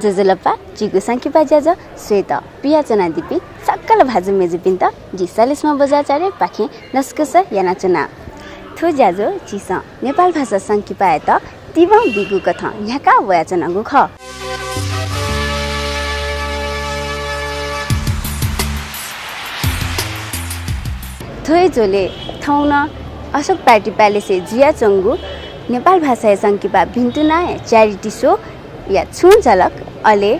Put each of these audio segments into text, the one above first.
जजलप्पा चिगु सांकिपा jazz श्वेत पिया चना दिपी सक्कल भाजु मेजु पिन्त जी 40 बजाचार्य पाखे नस्कस याना चुना थो ज्याजो चिस नेपाल भाषा सांकिपा त तिब बिगु कथा यहाँका वयाचना गुख थोय जोले ठाउन अशोक पार्टी प्यालेसे जिया चंगु नेपाल भाषा सांकिपा भिन्टुना च्यारिटी सो या छुन झलक अले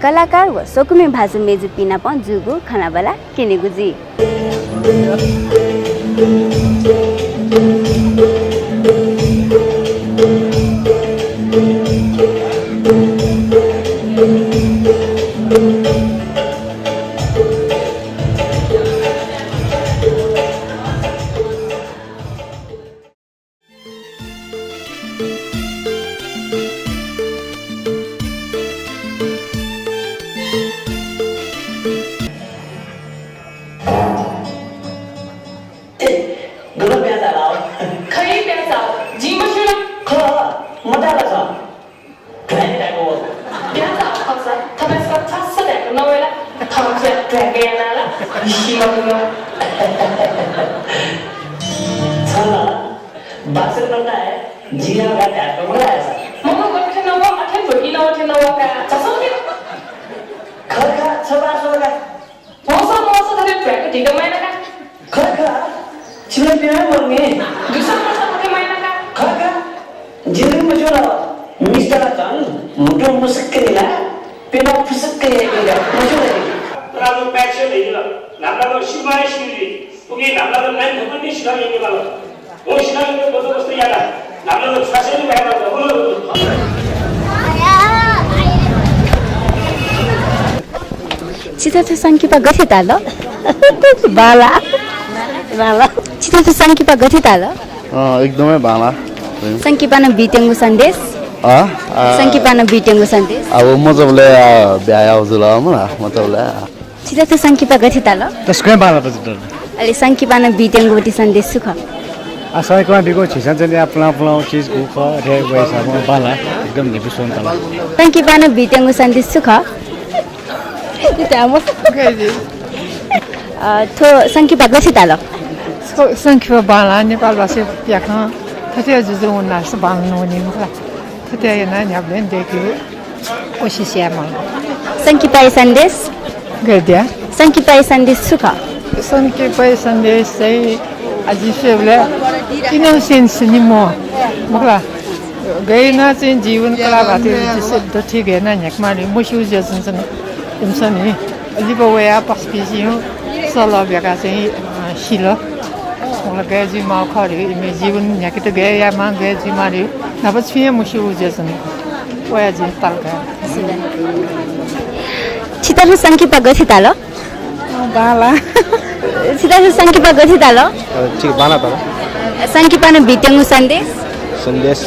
कलाकार व सोकुमे भाजु मेजु पिना प जुगु खानाबला किनेगुजी चिता सांकिपा गथे ताल बाला बाला चिता सांकिपा गथे ताल एकदमै बाला सांकिपा न बिटेंगु सन्देश सांकिपा न बिटेंगु सन्देश अब म जबले ब्याया हजुर म जबले चिता सांकिपा गथे ताल त्यसकै बाला बजट अले सांकिपा न बिटेंगु बटी सन्देश सुख असैको बिगो छिसा चाहिँ आफ्नो आफ्नो चीज उख रे वैसा म बाला एकदम निपुण तल सांकिपा न बिटेंगु सन्देश सुख थो सांकिपा गथे ताल सांकिपा बाला नेपाल भाषा प्याखा थथे जुजु उन्नास बाल्नु नि मुखला थथे yana न्याब्लेन देखियो ओसिसियामा सांकिपा सन्देश गद्या सांकिपा सन्देश सुख सांकिपा सन्देश चाहिँ अजिसेबले इनोसेन्स नि म मुखला गएन चाहिँ जीवन कला भाते जस्तो ठिक हैन न्याकमाले मुसु जसन नि लिबो वया पस्पिसियो सला बेका चाहिँ सिल मलाई गएजी मा खरे इमे जीवन न्याके त गए या मा गएजी मारे नब छिए मुसु जसन वया जी तलका चिता सांकिपा गथे ताल बाला चिता सांकिपा गथे ताल ठीक बाला ताल सांकिपा न बिटेंगु सन्देश सन्देश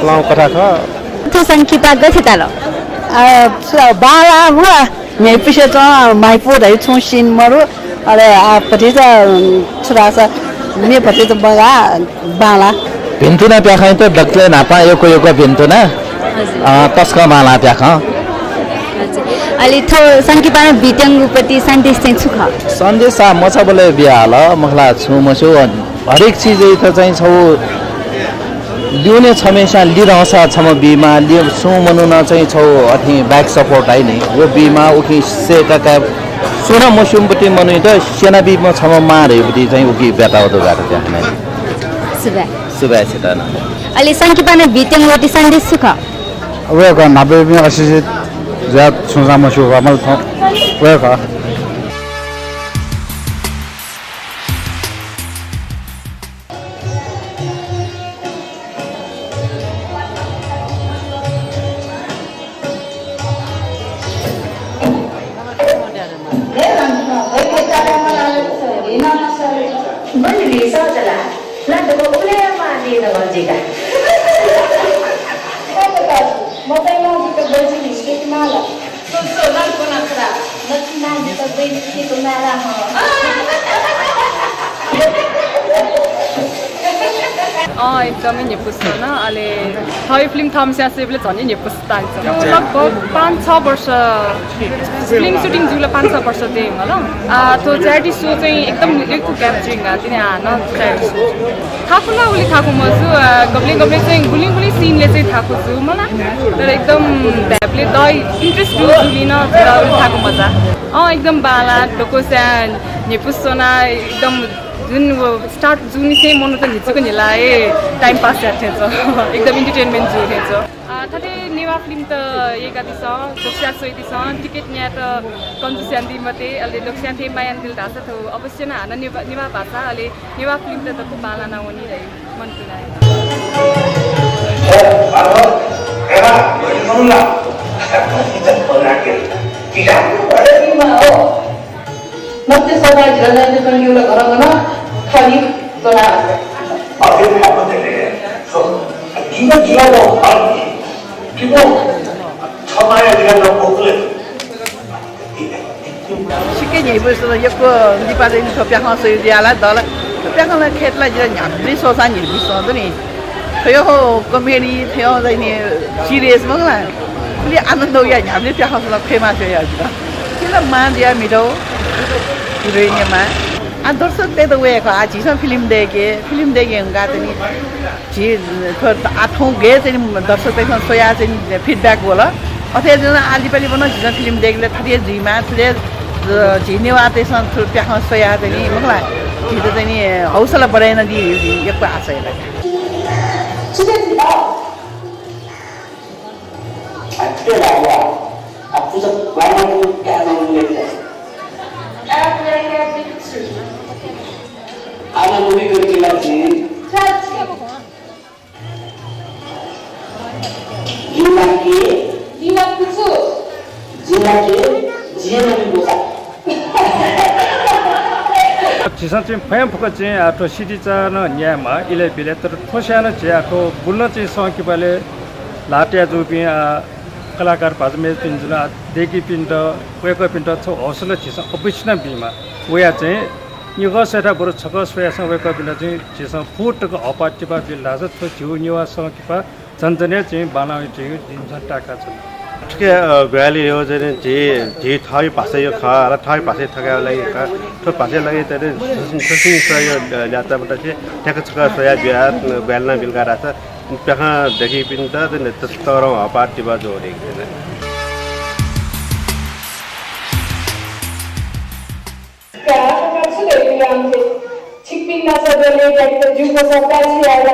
प्लाउ कथा छ थो सांकिपा गथे ताल बाला हुआ मैं पिछे तो माइपो दई छौ सिन मरु अरे आ पति त छुरा छ ने पति त बगा बाला भिन्टुना प्याखै त डक्ले नापा योको भिन्टुना तस्का बाला प्याखा अलि थो सांकिपा न बिटेंगु पटी सन्देश चाहिँ सुख सन्देश म छ बोले बिहाल मखला छु मसु हरेक चीज त चाहिँ छौ लिउने छमेसा लिरहछ छम बिमा लियो सु मनु न चाहिँ छौ अथि ब्याक सपोर्ट है नि यो बिमा उखि सेका का सुना मसुमपट्टि मनु त सेना बिमा छम मारेपट्टि चाहिँ उखि बेटा हो गाडा त्यहाँ नै सुबा छ त न अलि सांकिपा न बिटेंगु पटी सन्देश सुख वे का नाबे में असी जा छुजा मसु गमल थ वे का एकदमै नेपुस्छ न अहिले थै फिल्म थम्स्या सेबले झन् नेपुस्ता लगभग 5-6 वर्ष फिल्म सुटिङ जुला 5-6 वर्ष त्यही होला त्यो च्यारिटी सो चाहिँ एकदम लेखु क्याप्चरिङ तिनी हान च्यारिटी सो थाकुला उले थाकु मजु गब्ले चाहिँ गुली सिनले चाहिँ थाकु छु मलाई तर एकदम भ्यापले दइ इन्ट्रेस्ट जुलिन थाकु मजा एकदम बाला डोकोस्या नेपुस्सना एकदम जुन स्टार्ट जुन चाहिँ मनो त हिचोको निलाए टाइम पास थिएछ एकदम इन्टरटेनमेन्ट जुनेछ थाते नेवा फिल्म त एकादि छ दोक्स्या सोइदि छ टिकट न्या त कन्जुस्यान्दी मते अलि दोक्स्यान्थे मायान्दिल ढासा थो अवश्य न हान नेवा भाषा अलि नेवा फिल्म त को बाला नहुनी रहे मन पुनाए नत्ते समाज राजनीति संघीय घरगन खाली चला अरे आपले सो जीव किबो छमाया दिना पोकले सिके नै बस्छ यको निपाले नि थप्या खास दियाला दल थप्या खाना खेतला जिरा न्याब्री सोसा नि बिसो नि थियो कमेडी थियो जैनी सिरियस मगला पुली आनन्द या न्याब्री त्या खासला फेमा थियो या किन मान दिया मिडो हिरोइनमा दर्शक त्यही त उयोको झिसँग फिल्म देखेँ हुँदा चाहिँ झि आठौँ गे चाहिँ दर्शक त्यसमा सोया चाहिँ फिडब्याक होला अथवा जुन आलिपाली बनाउ झिसँग फिल्म देख्ले थरिए झिमा थुरे झिनेवा त्यसमा प्याखमा सोया चाहिँ मलाई झिँ त चाहिँ हौसला बढाएन दि एक आशा Ana movie करके लाची जीना कुछ जीना भी बोला 지선 지금 파양 포커지 아토 시디자는 냐마 일레 빌레터 토시아는 제 아토 불러지 성기발에 라티아 주비 कलाकार भाजमे पिन्जुना देखि पिन्ट वेक पिन्ट छ हौसला छिस अपिसना बिमा वया चाहिँ यो गसेटा बरु छक सोयासँग वेक पिन्ट चाहिँ छिस फुटको अपाटिपा बिल्ला छ त्यो जिउ निवासँग किपा जन्जने चाहिँ बनाउने चाहिँ दिन्छ टाका छ के ग्याली हो चाहिँ जे थाई पासे यो खा र थाई पासे थगा लागि का तो पासे लागि त ससिङ सय ल्याताबाट चाहिँ ठ्याक छक सोया बिया ग्यालना बिलका राछ त्यहाँ देखि पिन्ट तर अपाटिपा जोडेको छैन छिकपिन्ना सदले त्यहाँको जुको सरकारी आएर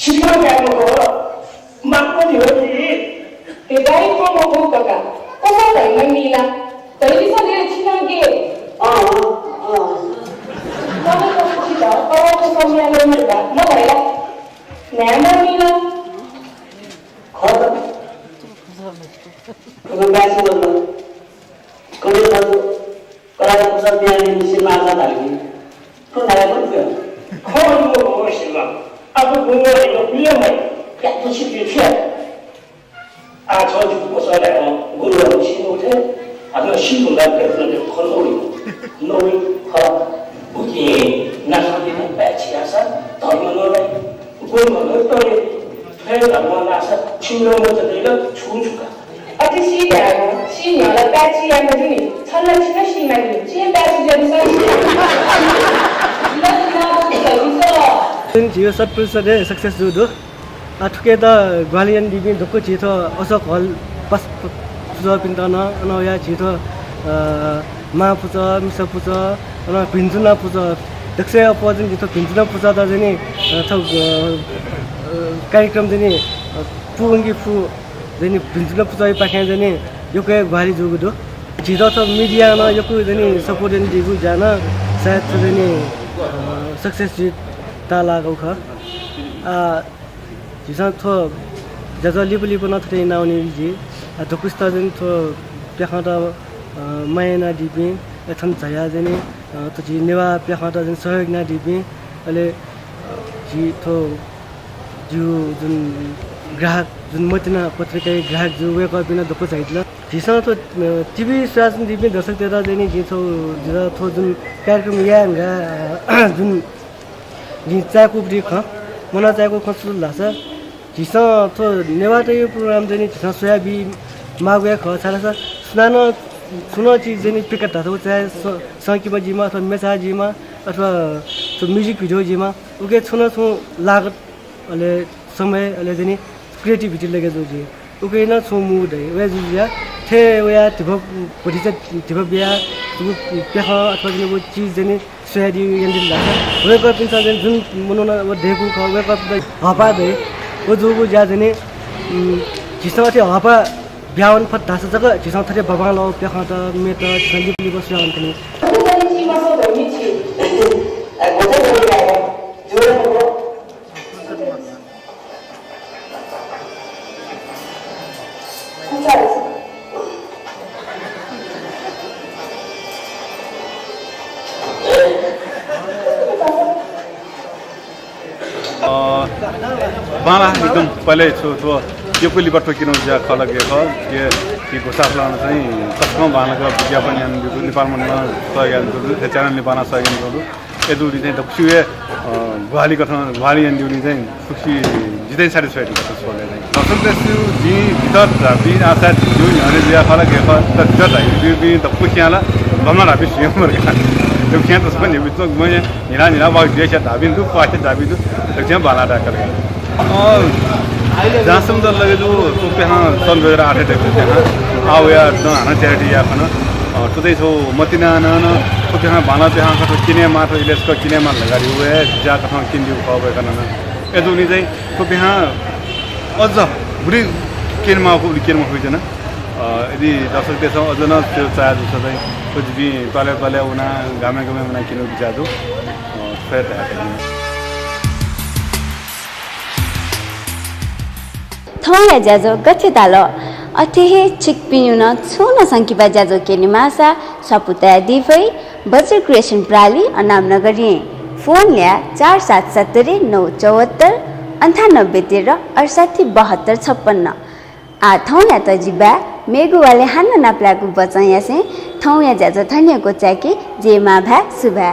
शिक्षा गर्नु हो माग्नु नि हो कि त्यो दाइको मको कका कसो भएन मिला तैले सधैँ छिनागे मलाई कसो छ परको समयले मिल्दा नभएला न्यामा मिला खर को ब्यास गर्नु कले गर्नु कलाको सब बिहान मिसिनमा आजा धाली को नाला पनि खर हो शिवा अब गुंगो यो बियामै यातो छिपि थियो आ छोजु कसैले गुरुहरु छिनु थे आफ्नो शिवुला गर्नु खलोरी नोई खर बुके नसादिन प्याचियासा धर्म नलाई गुरुहरु तले फेर मनासा छिनो मजदेला छुछुका अति सिध्याको सिनहरुलाई प्याचियामा दिने छल्ला छिन सिमाले चाहिँ प्याची जन्छ जियो सट पुलिसले सक्सेस जुदो आठुके त ग्वालियन दिबी धोको छिथो अशोक हल पास पुजा पिन्टन अनया छिथो मा पुजा मिसा पुजा अन भिन्जुना पुजा दक्षे अपजन जिथो भिन्जुना पुजा त जनि कार्यक्रम जनि पुंगी फु जनि भिन्जुना पुजा पाखे जनि योके ग्वाली जुगुदो छिथो त मिडिया न योको जनि सपोर्ट दिगु जान सायद जनि सक्सेस ताला गौख जिसान थो जजा लिपलिप न थ्रे नाउनी जी धकुस्ता जन थो प्याखा मायना दिबी एथन छया जनि त जी नेवा प्याखा जन सहयोग ना दिबी अले जी थो जु जुन ग्राहक जुन मतिना पत्रिका ग्राहक जु वेक बिना धको चाहितला जिसान थो टिभी शासन दिबी दर्शक तेरा जनि जी थो जरा थो जुन कार्यक्रम यांगा जुन नि चाकुप्री ख मना चाहेको खसु लासा जिसा तो नेवा तो यो प्रोग्राम चाहिँ जिसा सोयाबी मागुया ख छाला सुनानो सुनो चीज चाहिँ पिकट था चाहे संकीमा जिमा अथवा मेसा जिमा अथवा तो म्युजिक भिडियो जिमा उके छुन छु लागत अले समय अले चाहिँ क्रिएटिभिटी लगे जो जी उके न छु मुड है वे जुया थे वया तिभ पटिचा तिभ बिया तु पेख अथवा जुन चीज चाहिँ सोयादी यन्दि लाग्छ वे को पिन्छ जुन मनोना देगु ख वे को हपा दे वो जो को ज्या चाहिँ जिसा थे हपा बिहान फट्टा छ जग जिसा थरे बबाङ लो पेख त मेट संगीत लिबो स्यान पनि बाला एकदम पहिले छो यो कुली बट्टो किन जा खलगेको के घोषणा लाउन चाहिँ कसको बालाको विज्ञापन यान नेपालमा सहयोग गर्नु च्यानल नेपाल सहयोग गर्नु एदुरी चाहिँ त खुसी गुवाली गठन गुवाली यान दिउनी चाहिँ खुसी जितै सेटिस्फाइड हुन्छ सोले चाहिँ दर्शक देशु जी भितर बि आशा जो हने जिया खलगेको त जता बि त पुख्याला भमना राबि सियम मर्का त्यो क्या त पनि बिचो म यहाँ निरा बाग देश धाबिन दु पाटे धाबिन दु त क्या बाला डाकर जहाँसम्म त लगे जो तो त्यहाँ सन् 2008 देखि त्यहाँ आओ या हाना च्यारिटी या खन तुदै छौ मतिना न तो त्यहाँ भाला त्यहाँ कतो किनेमा तो इलेसको किनेमा लगाडी वे जा कथा किन्दिउ खबे कन एदुनी चाहिँ तो त्यहाँ अझ बुढी किनमा खोइदैन यदि दर्शक देश अझ न त्यो चाहे जस्तो चाहिँ कुछ भी पले उना गामे उना किनो बिचाजु फेर थौया ज्याजो गथे तालो अथेहे चिकपिनुन छुन संकिपा ज्याजो केनी मासा सपुता दिफै बजर क्रिएसन प्राली अनाम नगरी फोन ल्या 4770 974 9813 68 72 56 आ थौया त जिबा मेगुवाले हान्न नाप्लाको बचाया से थौया ज्याजो थन्याको चाकी जे मा भा सुभा